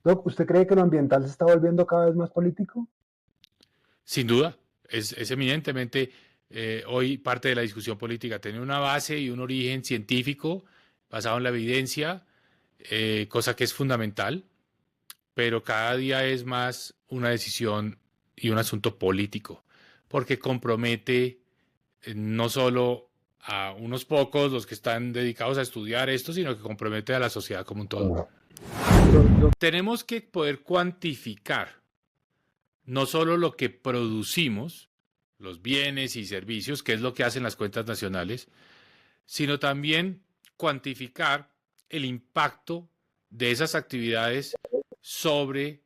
Doc, ¿usted cree que lo ambiental se está volviendo cada vez más político? Sin duda, es eminentemente hoy parte de la discusión política. Tiene una base y un origen científico basado en la evidencia, cosa que es fundamental, pero cada día es más una decisión y un asunto político, porque compromete no solo a unos pocos, los que están dedicados a estudiar esto, sino que compromete a la sociedad como un todo. Tenemos que poder cuantificar no solo lo que producimos, los bienes y servicios, que es lo que hacen las cuentas nacionales, sino también cuantificar el impacto de esas actividades sobre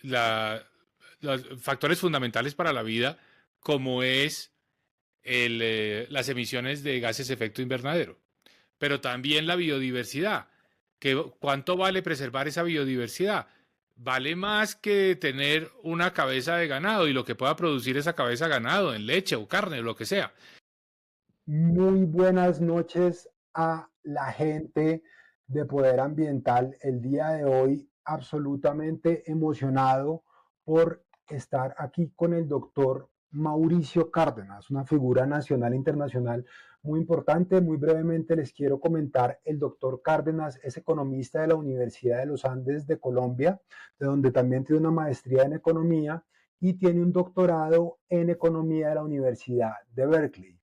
los factores fundamentales para la vida, como es las emisiones de gases de efecto invernadero, pero también la biodiversidad. ¿Cuánto vale preservar esa biodiversidad? Vale más que tener una cabeza de ganado y lo que pueda producir esa cabeza de ganado en leche o carne o lo que sea. Muy buenas noches a la gente de Poder Ambiental. El día de hoy absolutamente emocionado por estar aquí con el doctor Mauricio Cárdenas, una figura nacional e internacional muy importante. Muy brevemente les quiero comentar, el doctor Cárdenas es economista de la Universidad de los Andes de Colombia, de donde también tiene una maestría en economía y tiene un doctorado en economía de la Universidad de Berkeley.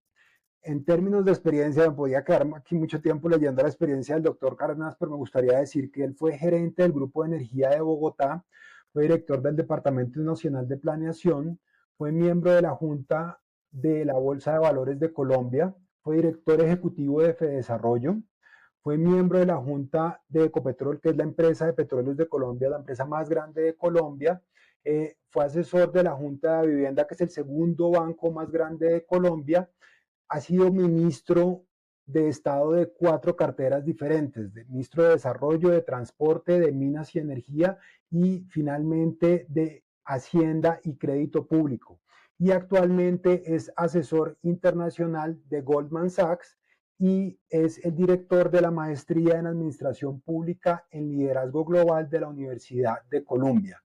En términos de experiencia, me podía quedar aquí mucho tiempo leyendo la experiencia del doctor Cárdenas, pero me gustaría decir que él fue gerente del Grupo de Energía de Bogotá, fue director del Departamento Nacional de Planeación, fue miembro de la Junta de la Bolsa de Valores de Colombia, fue director ejecutivo de Fedesarrollo, fue miembro de la Junta de Ecopetrol, que es la empresa de petróleos de Colombia, la empresa más grande de Colombia, fue asesor de la Junta de Vivienda, que es el segundo banco más grande de Colombia, ha sido ministro de Estado de 4 carteras diferentes, de ministro de Desarrollo, de Transporte, de Minas y Energía y finalmente de Hacienda y Crédito Público. Y actualmente es asesor internacional de Goldman Sachs y es el director de la maestría en Administración Pública en Liderazgo Global de la Universidad de Columbia.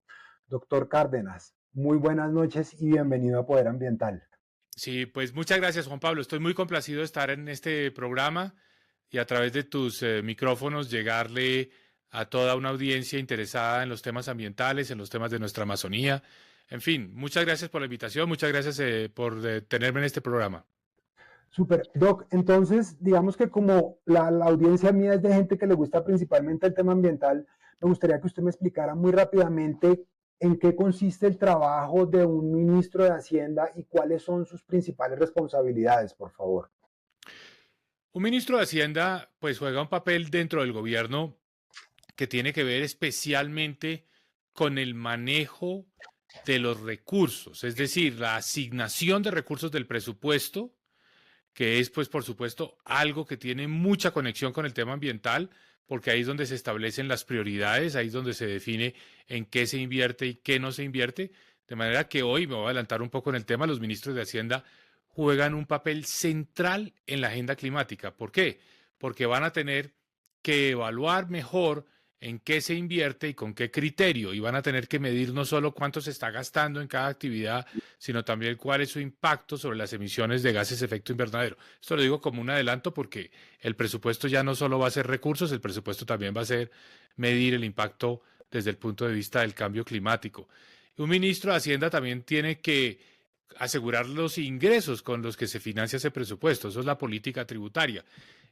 Doctor Cárdenas, muy buenas noches y bienvenido a Poder Ambiental. Sí, pues muchas gracias, Juan Pablo. Estoy muy complacido de estar en este programa y a través de tus micrófonos llegarle a toda una audiencia interesada en los temas ambientales, en los temas de nuestra Amazonía. En fin, muchas gracias por la invitación, muchas gracias por tenerme en este programa. Super, Doc, entonces digamos que como la audiencia mía es de gente que le gusta principalmente el tema ambiental, me gustaría que usted me explicara muy rápidamente en qué consiste el trabajo de un ministro de Hacienda y cuáles son sus principales responsabilidades, por favor. Un ministro de Hacienda pues juega un papel dentro del gobierno que tiene que ver especialmente con el manejo de los recursos, es decir, la asignación de recursos del presupuesto, que es pues por supuesto algo que tiene mucha conexión con el tema ambiental, porque ahí es donde se establecen las prioridades, ahí es donde se define en qué se invierte y qué no se invierte, de manera que hoy me voy a adelantar un poco en el tema, los ministros de Hacienda juegan un papel central en la agenda climática. ¿Por qué? Porque van a tener que evaluar mejor en qué se invierte y con qué criterio, y van a tener que medir no solo cuánto se está gastando en cada actividad, sino también cuál es su impacto sobre las emisiones de gases de efecto invernadero. Esto lo digo como un adelanto porque el presupuesto ya no solo va a ser recursos, el presupuesto también va a ser medir el impacto desde el punto de vista del cambio climático. Un ministro de Hacienda también tiene que asegurar los ingresos con los que se financia ese presupuesto. Eso es la política tributaria.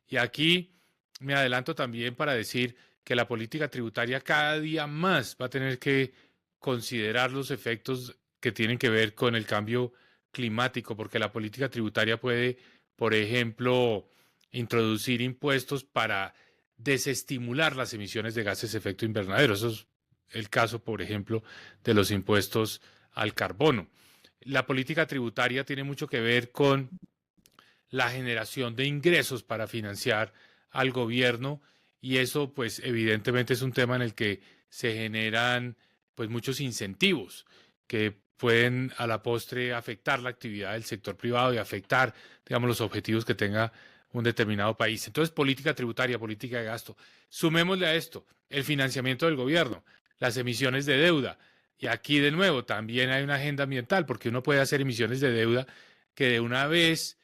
Y aquí me adelanto también para decir que la política tributaria cada día más va a tener que considerar los efectos que tienen que ver con el cambio climático, porque la política tributaria puede, por ejemplo, introducir impuestos para desestimular las emisiones de gases de efecto invernadero. Eso es el caso, por ejemplo, de los impuestos al carbono. La política tributaria tiene mucho que ver con la generación de ingresos para financiar al gobierno y eso pues evidentemente es un tema en el que se generan pues muchos incentivos que pueden a la postre afectar la actividad del sector privado y afectar digamos los objetivos que tenga un determinado país. Entonces, política tributaria, política de gasto. Sumémosle a esto el financiamiento del gobierno, las emisiones de deuda. Y aquí de nuevo también hay una agenda ambiental, porque uno puede hacer emisiones de deuda que de una vez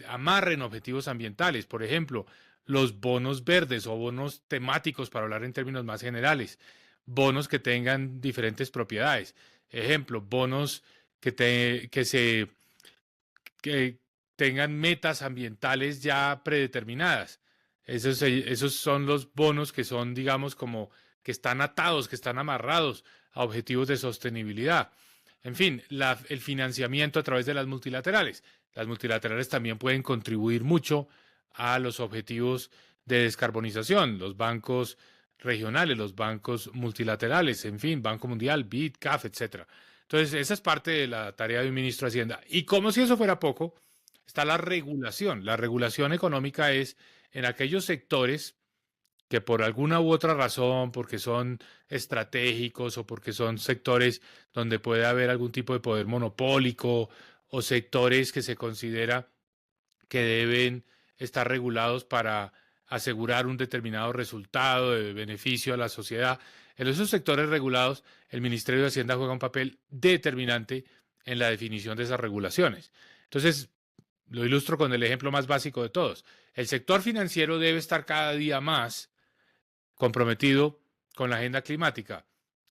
amarren objetivos ambientales. Por ejemplo, los bonos verdes o bonos temáticos, para hablar en términos más generales, bonos que tengan diferentes propiedades. Ejemplo, bonos que tengan metas ambientales ya predeterminadas. Esos son los bonos que son, digamos, como que están atados, que están amarrados a objetivos de sostenibilidad. En fin, el financiamiento a través de las multilaterales. Las multilaterales también pueden contribuir mucho a los objetivos de descarbonización, los bancos regionales, los bancos multilaterales, en fin, Banco Mundial, BID, CAF, etcétera. Entonces, esa es parte de la tarea de un ministro de Hacienda. Y como si eso fuera poco, está la regulación. La regulación económica es en aquellos sectores que por alguna u otra razón, porque son estratégicos o porque son sectores donde puede haber algún tipo de poder monopólico o sectores que se considera que deben estar regulados para asegurar un determinado resultado de beneficio a la sociedad. En esos sectores regulados, el Ministerio de Hacienda juega un papel determinante en la definición de esas regulaciones. Entonces, lo ilustro con el ejemplo más básico de todos. El sector financiero debe estar cada día más comprometido con la agenda climática,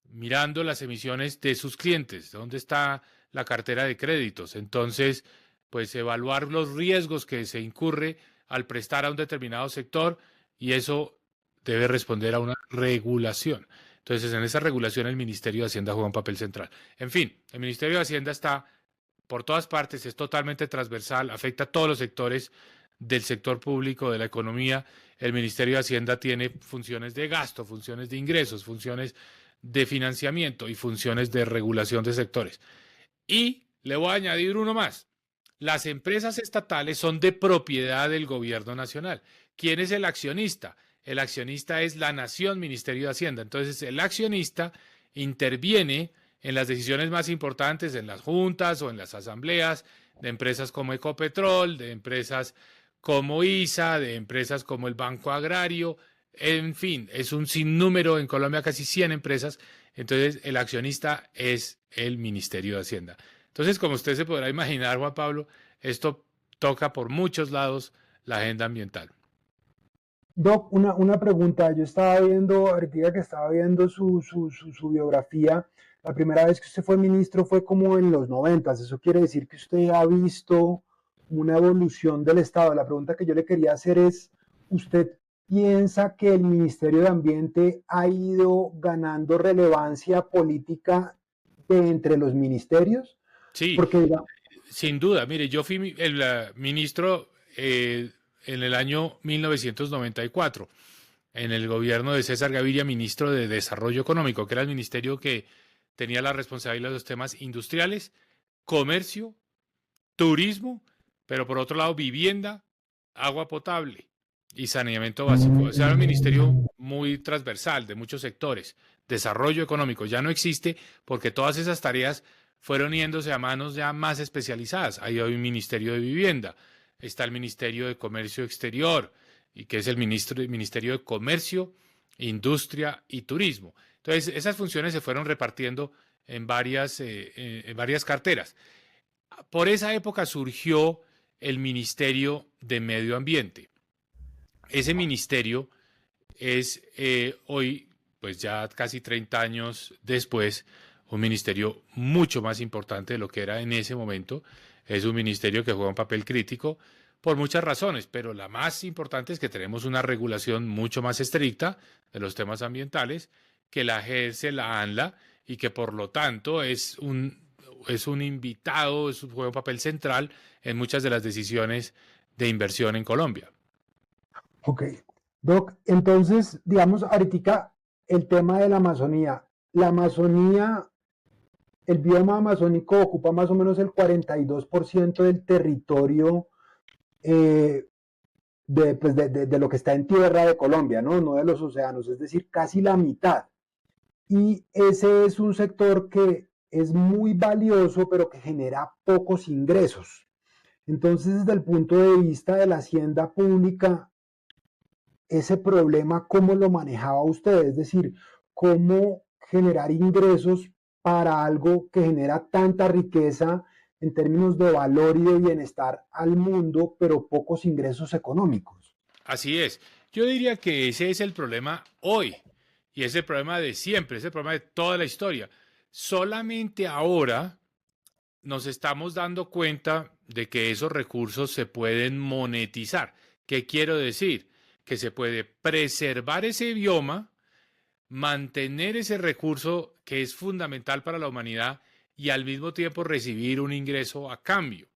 mirando las emisiones de sus clientes, dónde está la cartera de créditos. Entonces, pues evaluar los riesgos que se incurre al prestar a un determinado sector y eso debe responder a una regulación. Entonces, en esa regulación el Ministerio de Hacienda juega un papel central. En fin, el Ministerio de Hacienda está por todas partes, es totalmente transversal, afecta a todos los sectores del sector público, de la economía. El Ministerio de Hacienda tiene funciones de gasto, funciones de ingresos, funciones de financiamiento y funciones de regulación de sectores. Y le voy a añadir uno más. Las empresas estatales son de propiedad del gobierno nacional. ¿Quién es el accionista? El accionista es la nación, Ministerio de Hacienda. Entonces, el accionista interviene en las decisiones más importantes, en las juntas o en las asambleas de empresas como Ecopetrol, de empresas como ISA, de empresas como el Banco Agrario, en fin, es un sinnúmero, en Colombia casi 100 empresas, entonces el accionista es el Ministerio de Hacienda. Entonces, como usted se podrá imaginar, Juan Pablo, esto toca por muchos lados la agenda ambiental. Doc, una pregunta. Yo estaba viendo, ahorita que estaba viendo su biografía, la primera vez que usted fue ministro fue como en los 90. Eso quiere decir que usted ha visto una evolución del Estado. La pregunta que yo le quería hacer es, ¿usted piensa que el Ministerio de Ambiente ha ido ganando relevancia política de entre los ministerios? Sí, Porque, sin duda. Mire, yo fui el ministro en el año 1994, en el gobierno de César Gaviria, ministro de Desarrollo Económico, que era el ministerio que tenía la responsabilidad de los temas industriales, comercio, turismo, pero por otro lado vivienda, agua potable y saneamiento básico. O sea, era un ministerio muy transversal de muchos sectores. Desarrollo económico ya no existe porque todas esas tareas fueron yéndose a manos ya más especializadas. Ahí hay un ministerio de vivienda, está el Ministerio de Comercio Exterior, y que es el Ministerio de Comercio, Industria y Turismo. Entonces, esas funciones se fueron repartiendo en varias carteras. Por esa época surgió el Ministerio de Medio Ambiente. Ese ministerio es hoy, pues ya casi 30 años después, un ministerio mucho más importante de lo que era en ese momento. Es un ministerio que juega un papel crítico por muchas razones, pero la más importante es que tenemos una regulación mucho más estricta de los temas ambientales, que la ejerce la ANLA y que por lo tanto es un invitado, juega un papel central en muchas de las decisiones de inversión en Colombia. ok, Doc, entonces, digamos, ahorita el tema de la Amazonía. La Amazonía, el bioma amazónico ocupa más o menos el 42% del territorio de lo que está en tierra de Colombia, ¿no? No de los océanos, es decir, casi la mitad. Y ese es un sector que es muy valioso, pero que genera pocos ingresos. Entonces, desde el punto de vista de la hacienda pública, ese problema, ¿cómo lo manejaba usted? Es decir, ¿cómo generar ingresos para algo que genera tanta riqueza en términos de valor y de bienestar al mundo, pero pocos ingresos económicos? Así es. Yo diría que ese es el problema hoy y es el problema de siempre, es el problema de toda la historia. Solamente ahora nos estamos dando cuenta de que esos recursos se pueden monetizar. ¿Qué quiero decir? Que se puede preservar ese bioma, mantener ese recurso que es fundamental para la humanidad y al mismo tiempo recibir un ingreso a cambio.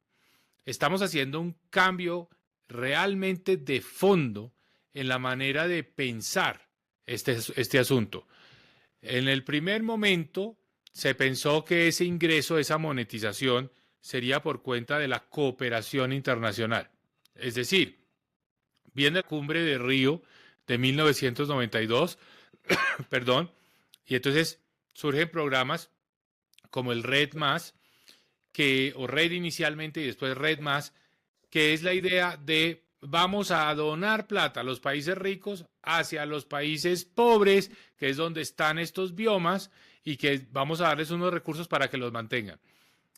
Estamos haciendo un cambio realmente de fondo en la manera de pensar este asunto. En el primer momento se pensó que ese ingreso, esa monetización, sería por cuenta de la cooperación internacional. Es decir, viene la cumbre de Río de 1992, perdón, y entonces surgen programas como el Red Más, o Red inicialmente y después Red Más, que es la idea de vamos a donar plata a los países ricos hacia los países pobres, que es donde están estos biomas, y que vamos a darles unos recursos para que los mantengan.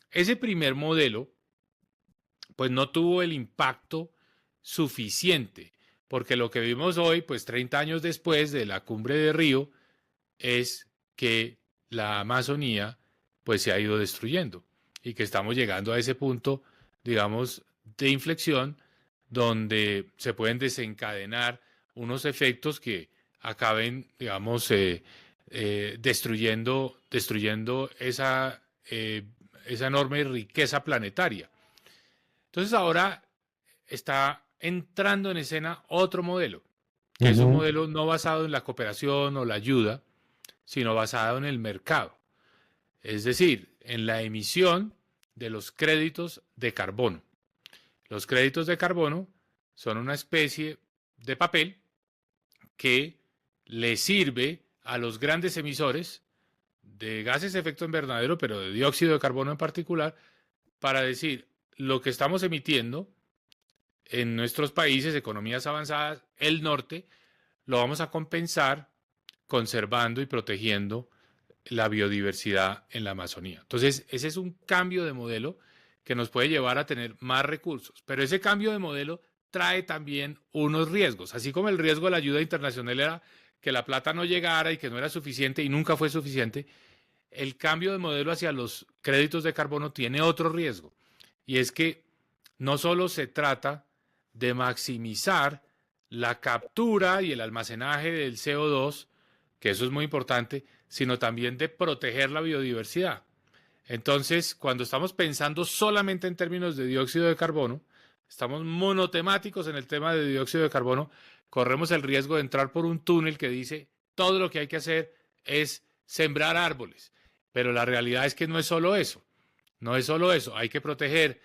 Ese primer modelo, pues no tuvo el impacto suficiente, porque lo que vimos hoy, pues 30 años después de la cumbre de Río, es que la Amazonía pues se ha ido destruyendo y que estamos llegando a ese punto, digamos, de inflexión donde se pueden desencadenar unos efectos que acaben, digamos, destruyendo esa enorme riqueza planetaria. Entonces ahora está entrando en escena otro modelo, que es un Ujú. modelo no basado en la cooperación o la ayuda, sino basado en el mercado, es decir, en la emisión de los créditos de carbono. Los créditos de carbono son una especie de papel que le sirve a los grandes emisores de gases de efecto invernadero, pero de dióxido de carbono en particular, para decir lo que estamos emitiendo en nuestros países, economías avanzadas, el norte, lo vamos a compensar conservando y protegiendo la biodiversidad en la Amazonía. Entonces, ese es un cambio de modelo que nos puede llevar a tener más recursos, pero ese cambio de modelo trae también unos riesgos, así como el riesgo de la ayuda internacional era que la plata no llegara y que no era suficiente y nunca fue suficiente, el cambio de modelo hacia los créditos de carbono tiene otro riesgo, y es que no solo se trata de maximizar la captura y el almacenaje del CO2, que eso es muy importante, sino también de proteger la biodiversidad. Entonces, cuando estamos pensando solamente en términos de dióxido de carbono, estamos monotemáticos en el tema de dióxido de carbono, corremos el riesgo de entrar por un túnel que dice todo lo que hay que hacer es sembrar árboles. Pero la realidad es que no es solo eso, no es solo eso, hay que proteger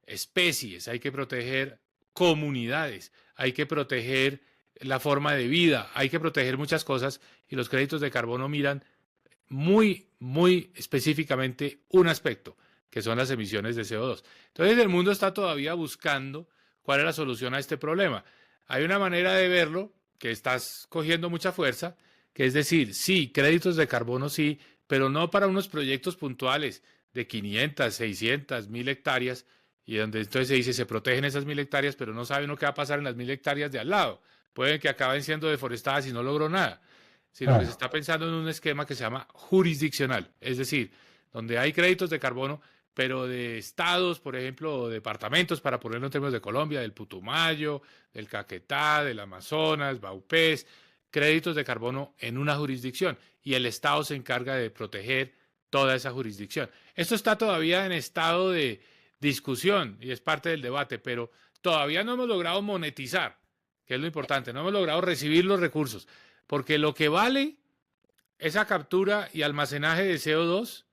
especies, hay que proteger comunidades, hay que proteger la forma de vida, hay que proteger muchas cosas y los créditos de carbono miran muy específicamente un aspecto, que son las emisiones de CO2. Entonces el mundo está todavía buscando cuál es la solución a este problema. Hay una manera de verlo que está cogiendo mucha fuerza, que es decir, sí, créditos de carbono sí, pero no para unos proyectos puntuales de 500, 600, 1000 hectáreas, y donde entonces se dice se protegen esas 1000 hectáreas, pero no saben lo que va a pasar en las 1000 hectáreas de al lado. Pueden que acaben siendo deforestadas y no logró nada, sino que se Claro. está pensando en un esquema que se llama jurisdiccional, es decir, donde hay créditos de carbono, pero de estados, por ejemplo, o departamentos, para ponerlo en términos de Colombia, del Putumayo, del Caquetá, del Amazonas, Baupés, créditos de carbono en una jurisdicción y el Estado se encarga de proteger toda esa jurisdicción. Esto está todavía en estado de discusión y es parte del debate, pero todavía no hemos logrado monetizar, que es lo importante, no hemos logrado recibir los recursos, porque lo que vale esa captura y almacenaje de CO2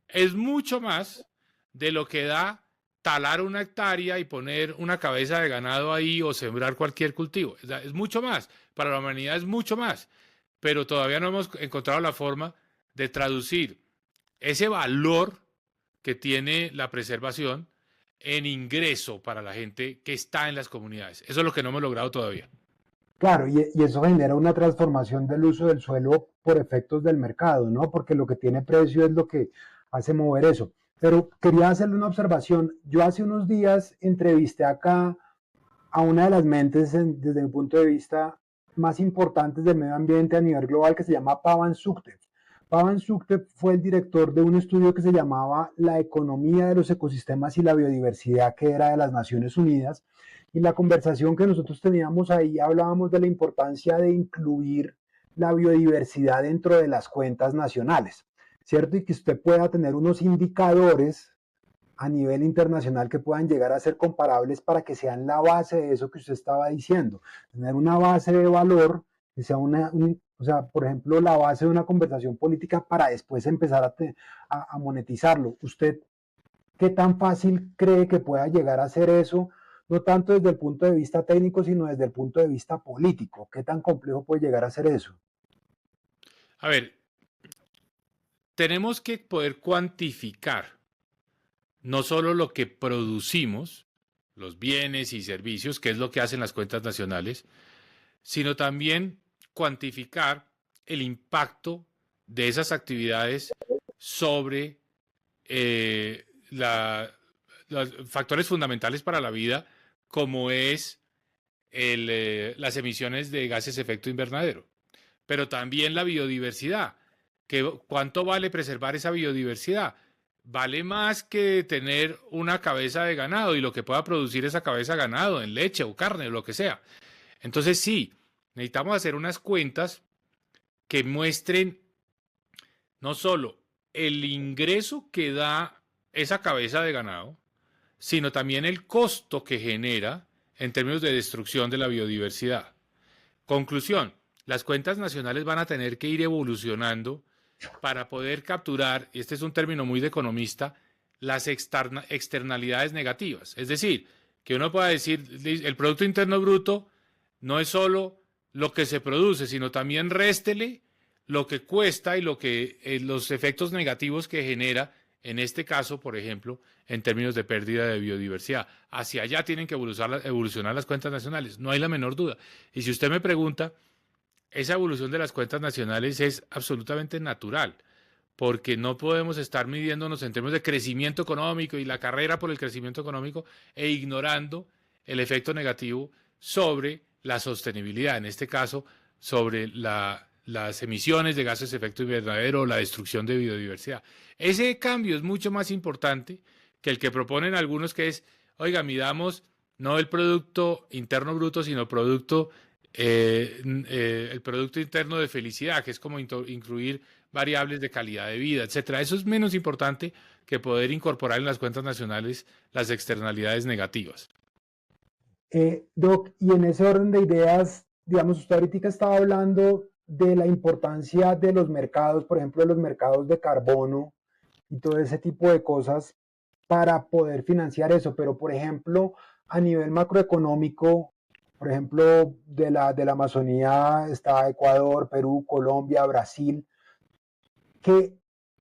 es mucho más de lo que da talar una hectárea y poner una cabeza de ganado ahí o sembrar cualquier cultivo. Es mucho más, para la humanidad es mucho más, pero todavía no hemos encontrado la forma de traducir ese valor que tiene la preservación en ingreso para la gente que está en las comunidades. Eso es lo que no hemos logrado todavía. Claro, y eso genera una transformación del uso del suelo por efectos del mercado, ¿no? Porque lo que tiene precio es lo que hace mover eso. Pero quería hacerle una observación. Yo hace unos días entrevisté acá a una de las mentes, desde mi punto de vista, más importantes del medio ambiente a nivel global, que se llama Pavan Sukhdev. Pavan Sukhdev fue el director de un estudio que se llamaba La economía de los ecosistemas y la biodiversidad, que era de las Naciones Unidas. Y la conversación que nosotros teníamos ahí hablábamos de la importancia de incluir la biodiversidad dentro de las cuentas nacionales, ¿cierto? Y que usted pueda tener unos indicadores a nivel internacional que puedan llegar a ser comparables para que sean la base de eso que usted estaba diciendo. Tener una base de valor que sea o sea, por ejemplo, la base de una conversación política para después empezar a monetizarlo. ¿Usted qué tan fácil cree que pueda llegar a hacer eso? No tanto desde el punto de vista técnico, sino desde el punto de vista político. ¿Qué tan complejo puede llegar a ser eso? A ver, tenemos que poder cuantificar no solo lo que producimos, los bienes y servicios, que es lo que hacen las cuentas nacionales, sino también cuantificar el impacto de esas actividades sobre los factores fundamentales para la vida, como es las emisiones de gases de efecto invernadero, pero también la biodiversidad. ¿Cuánto vale preservar esa biodiversidad? Vale más que tener una cabeza de ganado y lo que pueda producir esa cabeza de ganado en leche o carne o lo que sea. Entonces sí, necesitamos hacer unas cuentas que muestren no solo el ingreso que da esa cabeza de ganado, sino también el costo que genera en términos de destrucción de la biodiversidad. Conclusión, las cuentas nacionales van a tener que ir evolucionando para poder capturar, y este es un término muy de economista, las externalidades negativas. Es decir, que uno pueda decir, el Producto Interno Bruto no es solo lo que se produce, sino también réstele lo que cuesta y los efectos negativos que genera, en este caso, por ejemplo, en términos de pérdida de biodiversidad. Hacia allá tienen que evolucionar las cuentas nacionales, no hay la menor duda. Y si usted me pregunta, esa evolución de las cuentas nacionales es absolutamente natural, porque no podemos estar midiéndonos en términos de crecimiento económico y la carrera por el crecimiento económico e ignorando el efecto negativo sobre la sostenibilidad, en este caso sobre las emisiones de gases de efecto invernadero o la destrucción de biodiversidad. Ese cambio es mucho más importante que el que proponen algunos, que es, oiga, midamos no el Producto Interno Bruto, sino el Producto Interno de Felicidad, que es como incluir variables de calidad de vida, etcétera. Eso es menos importante que poder incorporar en las cuentas nacionales las externalidades negativas. Doc, y en ese orden de ideas, digamos, usted ahorita estaba hablando de la importancia de los mercados, por ejemplo, de los mercados de carbono y todo ese tipo de cosas para poder financiar eso, pero por ejemplo, a nivel macroeconómico, por ejemplo, de la Amazonía está Ecuador, Perú, Colombia, Brasil, ¿qué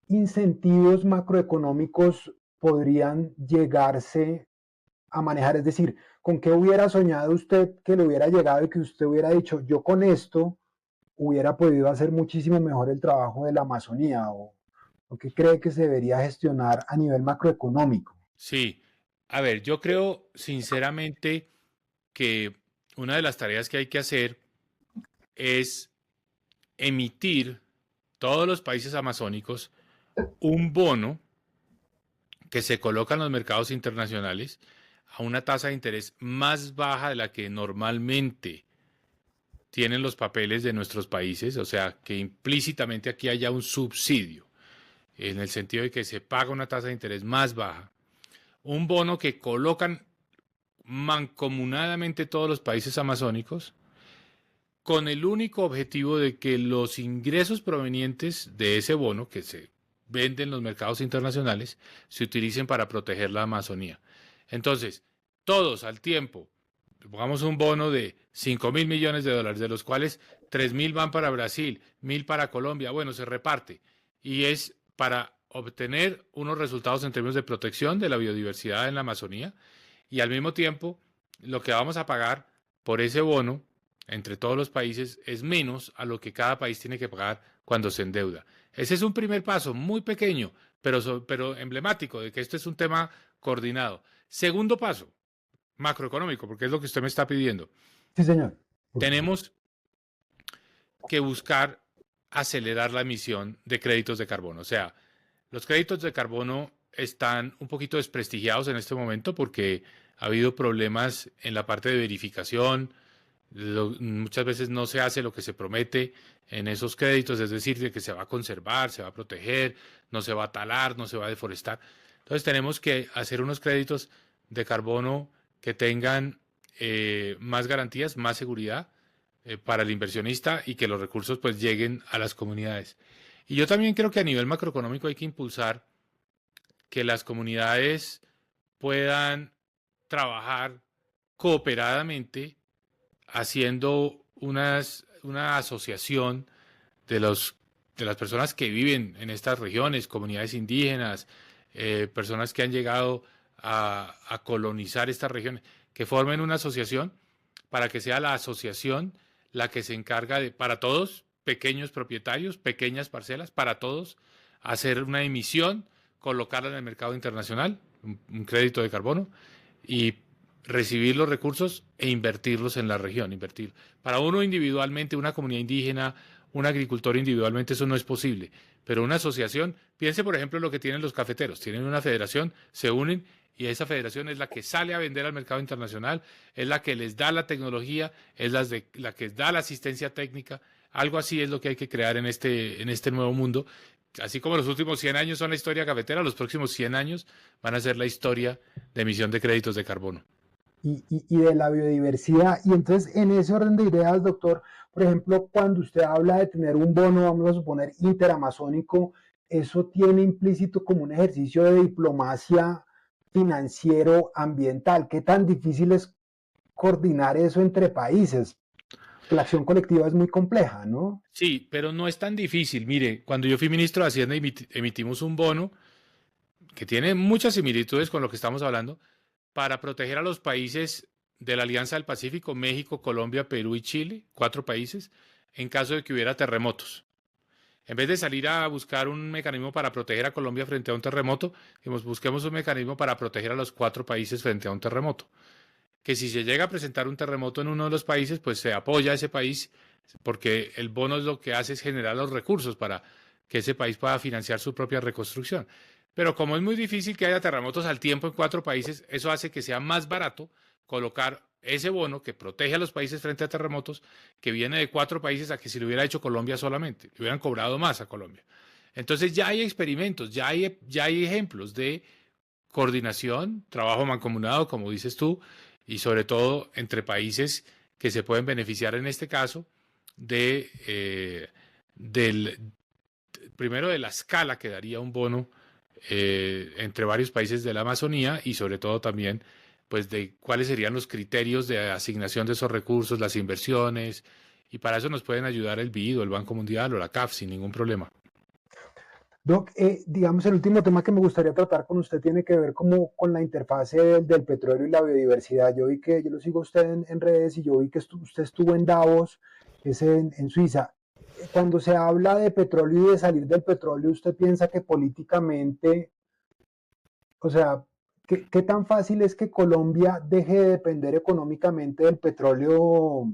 incentivos macroeconómicos podrían llegarse a manejar? Es decir, ¿con qué hubiera soñado usted que le hubiera llegado y que usted hubiera dicho, yo con esto hubiera podido hacer muchísimo mejor el trabajo de la Amazonía? ¿O qué cree que se debería gestionar a nivel macroeconómico? Sí, a ver, yo creo sinceramente que una de las tareas que hay que hacer es emitir todos los países amazónicos un bono que se coloca en los mercados internacionales a una tasa de interés más baja de la que normalmente tienen los papeles de nuestros países, o sea, que implícitamente aquí haya un subsidio, en el sentido de que se paga una tasa de interés más baja, un bono que colocan mancomunadamente todos los países amazónicos, con el único objetivo de que los ingresos provenientes de ese bono, que se vende en los mercados internacionales, se utilicen para proteger la Amazonía. Entonces, todos al tiempo, pongamos un bono de 5.000 millones de dólares, de los cuales 3.000 van para Brasil, 1.000 para Colombia, bueno, se reparte, y es para obtener unos resultados en términos de protección de la biodiversidad en la Amazonía y al mismo tiempo lo que vamos a pagar por ese bono entre todos los países es menos a lo que cada país tiene que pagar cuando se endeuda. Ese es un primer paso muy pequeño, pero emblemático de que esto es un tema coordinado. Segundo paso, macroeconómico, porque es lo que usted me está pidiendo. Sí, señor. Por favor. Tenemos que buscar acelerar la emisión de créditos de carbono. O sea, los créditos de carbono están un poquito desprestigiados en este momento porque ha habido problemas en la parte de verificación. Muchas veces no se hace lo que se promete en esos créditos, es decir, de que se va a conservar, se va a proteger, no se va a talar, no se va a deforestar. Entonces tenemos que hacer unos créditos de carbono que tengan más garantías, más seguridad para el inversionista y que los recursos pues lleguen a las comunidades. Y yo también creo que a nivel macroeconómico hay que impulsar que las comunidades puedan trabajar cooperadamente haciendo una asociación de, de las personas que viven en estas regiones, comunidades indígenas, personas que han llegado a colonizar estas regiones, que formen una asociación para que sea la asociación la que se encarga de, para todos, pequeños propietarios, pequeñas parcelas, para todos, hacer una emisión, colocarla en el mercado internacional, un crédito de carbono, y recibir los recursos e invertirlos en la región, invertir. Para uno individualmente, una comunidad indígena, un agricultor individualmente, eso no es posible. Pero una asociación, piense por ejemplo lo que tienen los cafeteros, tienen una federación, se unen y esa federación es la que sale a vender al mercado internacional, es la que les da la tecnología, es la que da la asistencia técnica. Algo así es lo que hay que crear en este nuevo mundo. Así como los últimos 100 años son la historia cafetera, los próximos 100 años van a ser la historia de emisión de créditos de carbono. Y de la biodiversidad. Y entonces, en ese orden de ideas, doctor, por ejemplo, cuando usted habla de tener un bono, vamos a suponer, interamazónico, eso tiene implícito como un ejercicio de diplomacia financiero ambiental. ¿Qué tan difícil es coordinar eso entre países? La acción colectiva es muy compleja, ¿no? Sí, pero no es tan difícil. Mire, cuando yo fui ministro de Hacienda emitimos un bono que tiene muchas similitudes con lo que estamos hablando para proteger a los países de la Alianza del Pacífico, México, Colombia, Perú y Chile, 4 países, en caso de que hubiera terremotos. En vez de salir a buscar un mecanismo para proteger a Colombia frente a un terremoto, busquemos un mecanismo para proteger a los 4 países frente a un terremoto. Que si se llega a presentar un terremoto en uno de los países, pues se apoya a ese país, porque el bono es lo que hace es generar los recursos para que ese país pueda financiar su propia reconstrucción. Pero como es muy difícil que haya terremotos al tiempo en 4 países, eso hace que sea más barato colocar ese bono que protege a los países frente a terremotos, que viene de 4 países, a que si lo hubiera hecho Colombia solamente, le hubieran cobrado más a Colombia. Entonces ya hay experimentos, ya hay ejemplos de coordinación, trabajo mancomunado, como dices tú, y sobre todo entre países que se pueden beneficiar en este caso del primero de la escala que daría un bono entre varios países de la Amazonía y sobre todo también pues de cuáles serían los criterios de asignación de esos recursos, las inversiones, y para eso nos pueden ayudar el BID o el Banco Mundial o la CAF sin ningún problema. Doc, digamos, el último tema que me gustaría tratar con usted tiene que ver como con la interfase del petróleo y la biodiversidad. Yo vi que, yo lo sigo a usted en redes y yo vi que usted estuvo en Davos, que es en Suiza. Cuando se habla de petróleo y de salir del petróleo, ¿usted piensa que políticamente, o sea, qué tan fácil es que Colombia deje de depender económicamente del petróleo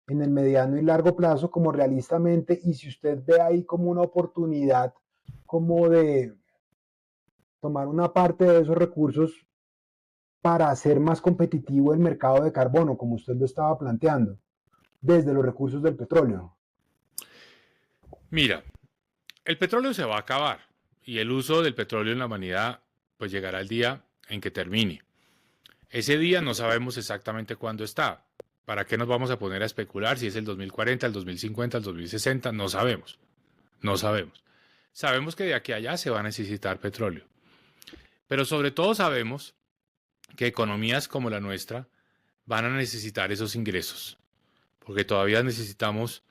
en el mediano y largo plazo como realistamente? Y si usted ve ahí como una oportunidad como de tomar una parte de esos recursos para hacer más competitivo el mercado de carbono, como usted lo estaba planteando, desde los recursos del petróleo. Mira, el petróleo se va a acabar y el uso del petróleo en la humanidad pues llegará el día en que termine. Ese día no sabemos exactamente cuándo está. ¿Para qué nos vamos a poner a especular si es el 2040, el 2050, el 2060? No sabemos. No sabemos. Sabemos que de aquí a allá se va a necesitar petróleo. Pero sobre todo sabemos que economías como la nuestra van a necesitar esos ingresos. Porque todavía necesitamos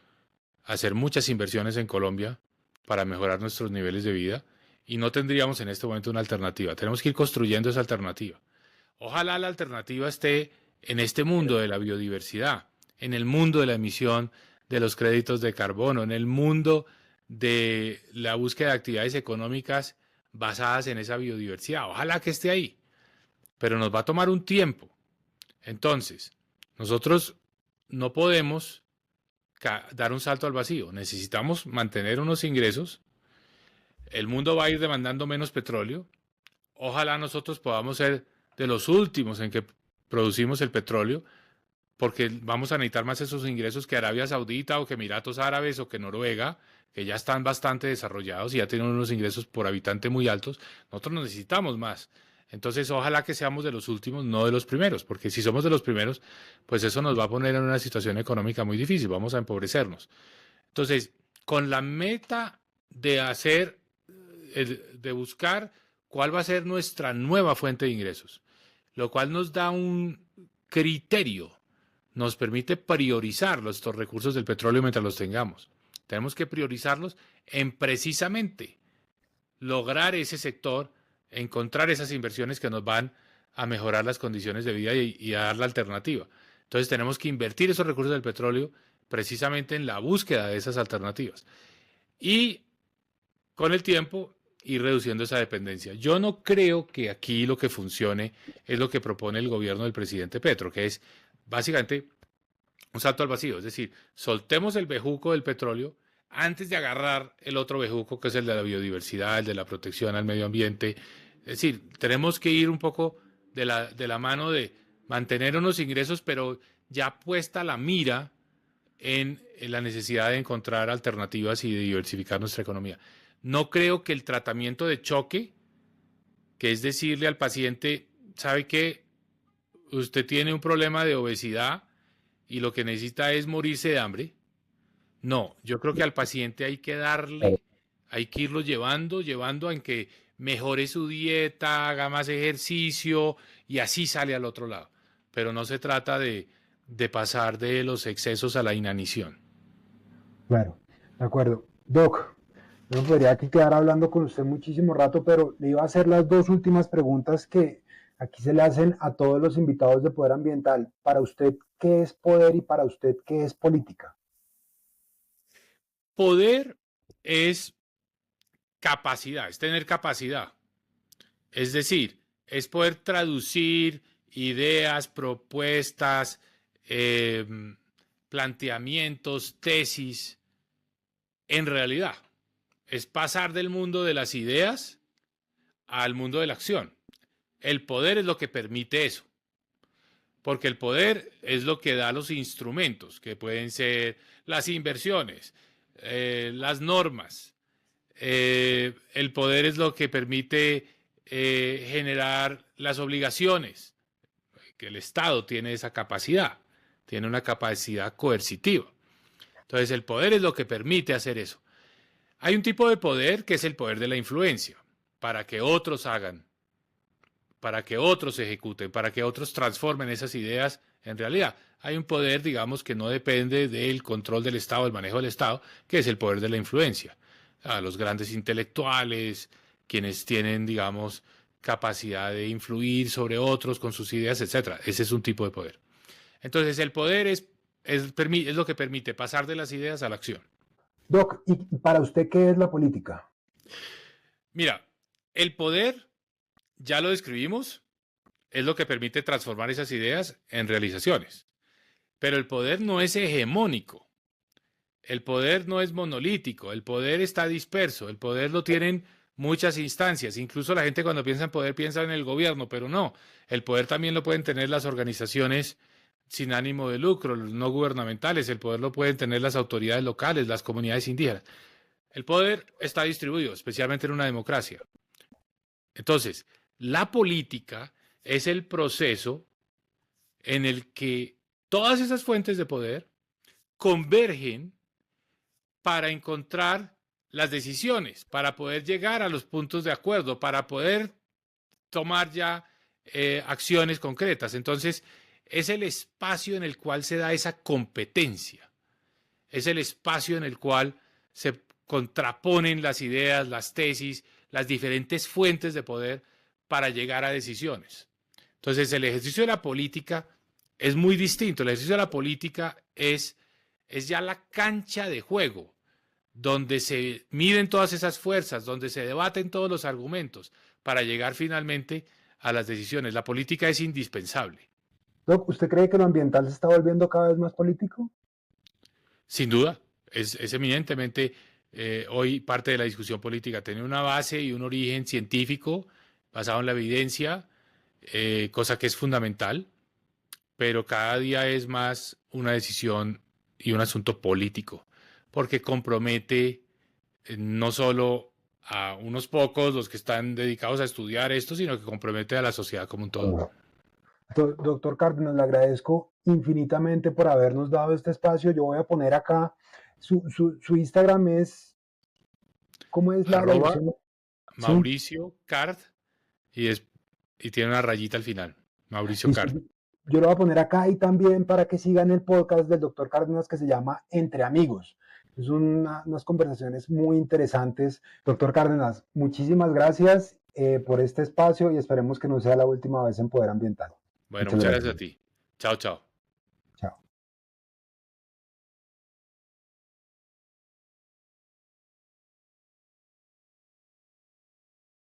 hacer muchas inversiones en Colombia para mejorar nuestros niveles de vida y no tendríamos en este momento una alternativa. Tenemos que ir construyendo esa alternativa. Ojalá la alternativa esté en este mundo de la biodiversidad, en el mundo de la emisión de los créditos de carbono, en el mundo de la búsqueda de actividades económicas basadas en esa biodiversidad. Ojalá que esté ahí, pero nos va a tomar un tiempo. Entonces, nosotros no podemos dar un salto al vacío. Necesitamos mantener unos ingresos. El mundo va a ir demandando menos petróleo. Ojalá nosotros podamos ser de los últimos en que producimos el petróleo, porque vamos a necesitar más esos ingresos que Arabia Saudita o que Emiratos Árabes o que Noruega, que ya están bastante desarrollados y ya tienen unos ingresos por habitante muy altos. Nosotros necesitamos más. Entonces, ojalá que seamos de los últimos, no de los primeros, porque si somos de los primeros, pues eso nos va a poner en una situación económica muy difícil, vamos a empobrecernos. Entonces, con la meta de hacer, de buscar cuál va a ser nuestra nueva fuente de ingresos, lo cual nos da un criterio, nos permite priorizar estos recursos del petróleo mientras los tengamos. Tenemos que priorizarlos en precisamente lograr ese sector, encontrar esas inversiones que nos van a mejorar las condiciones de vida y a dar la alternativa. Entonces tenemos que invertir esos recursos del petróleo precisamente en la búsqueda de esas alternativas. Y con el tiempo ir reduciendo esa dependencia. Yo no creo que aquí lo que funcione es lo que propone el gobierno del presidente Petro, que es básicamente un salto al vacío. Es decir, soltemos el bejuco del petróleo antes de agarrar el otro bejuco, que es el de la biodiversidad, el de la protección al medio ambiente. Es decir, tenemos que ir un poco de la mano de mantener unos ingresos, pero ya puesta la mira en la necesidad de encontrar alternativas y de diversificar nuestra economía. No creo que el tratamiento de choque, que es decirle al paciente, ¿sabe qué? Usted tiene un problema de obesidad y lo que necesita es morirse de hambre. No, yo creo que al paciente hay que darle, hay que irlo llevando en que mejore su dieta, haga más ejercicio y así sale al otro lado. Pero no se trata de pasar de los excesos a la inanición. Claro, de acuerdo. Doc, yo podría aquí quedar hablando con usted muchísimo rato, pero le iba a hacer las dos últimas preguntas que aquí se le hacen a todos los invitados de Poder Ambiental. Para usted, ¿qué es poder y para usted, qué es política? Poder es capacidad, es tener capacidad. Es decir, es poder traducir ideas, propuestas, eh, planteamientos, tesis en realidad. Es pasar del mundo de las ideas al mundo de la acción. El poder es lo que permite eso, porque el poder es lo que da los instrumentos, que pueden ser las inversiones, las normas. El poder es lo que permite generar las obligaciones, que el Estado tiene esa capacidad, tiene una capacidad coercitiva. Entonces el poder es lo que permite hacer eso. Hay un tipo de poder que es el poder de la influencia, para que otros hagan, para que otros ejecuten, para que otros transformen esas ideas en realidad. Hay un poder, digamos, que no depende del control del Estado, del manejo del Estado, que es el poder de la influencia. A los grandes intelectuales, quienes tienen, digamos, capacidad de influir sobre otros con sus ideas, etcétera. Ese es un tipo de poder. Entonces, el poder es lo que permite pasar de las ideas a la acción. Doc, ¿y para usted qué es la política? Mira, el poder, ya lo describimos, es lo que permite transformar esas ideas en realizaciones. Pero el poder no es hegemónico. El poder no es monolítico, el poder está disperso, el poder lo tienen muchas instancias. Incluso la gente cuando piensa en poder piensa en el gobierno, pero no. El poder también lo pueden tener las organizaciones sin ánimo de lucro, los no gubernamentales, el poder lo pueden tener las autoridades locales, las comunidades indígenas. El poder está distribuido, especialmente en una democracia. Entonces, la política es el proceso en el que todas esas fuentes de poder convergen para encontrar las decisiones, para poder llegar a los puntos de acuerdo, para poder tomar ya acciones concretas. Entonces, es el espacio en el cual se da esa competencia, es el espacio en el cual se contraponen las ideas, las tesis, las diferentes fuentes de poder para llegar a decisiones. Entonces, el ejercicio de la política es muy distinto. El ejercicio de la política es ya la cancha de juego, donde se miden todas esas fuerzas, donde se debaten todos los argumentos para llegar finalmente a las decisiones. La política es indispensable. Doc, ¿usted cree que lo ambiental se está volviendo cada vez más político? Sin duda, es eminentemente hoy parte de la discusión política. Tiene una base y un origen científico basado en la evidencia, cosa que es fundamental, pero cada día es más una decisión y un asunto político, porque compromete no solo a unos pocos, los que están dedicados a estudiar esto, sino que compromete a la sociedad como un todo. Doctor Cárdenas, le agradezco infinitamente por habernos dado este espacio. Yo voy a poner acá, su Instagram es, ¿cómo es la Arroba dirección? Mauricio Card y tiene una rayita al final. Mauricio Listo. Card. Yo lo voy a poner acá y también para que sigan el podcast del doctor Cárdenas que se llama Entre Amigos. Es unas conversaciones muy interesantes. Doctor Cárdenas, muchísimas gracias por este espacio y esperemos que no sea la última vez en Poder Ambiental. Bueno, muchas gracias a ti. Chao, chao.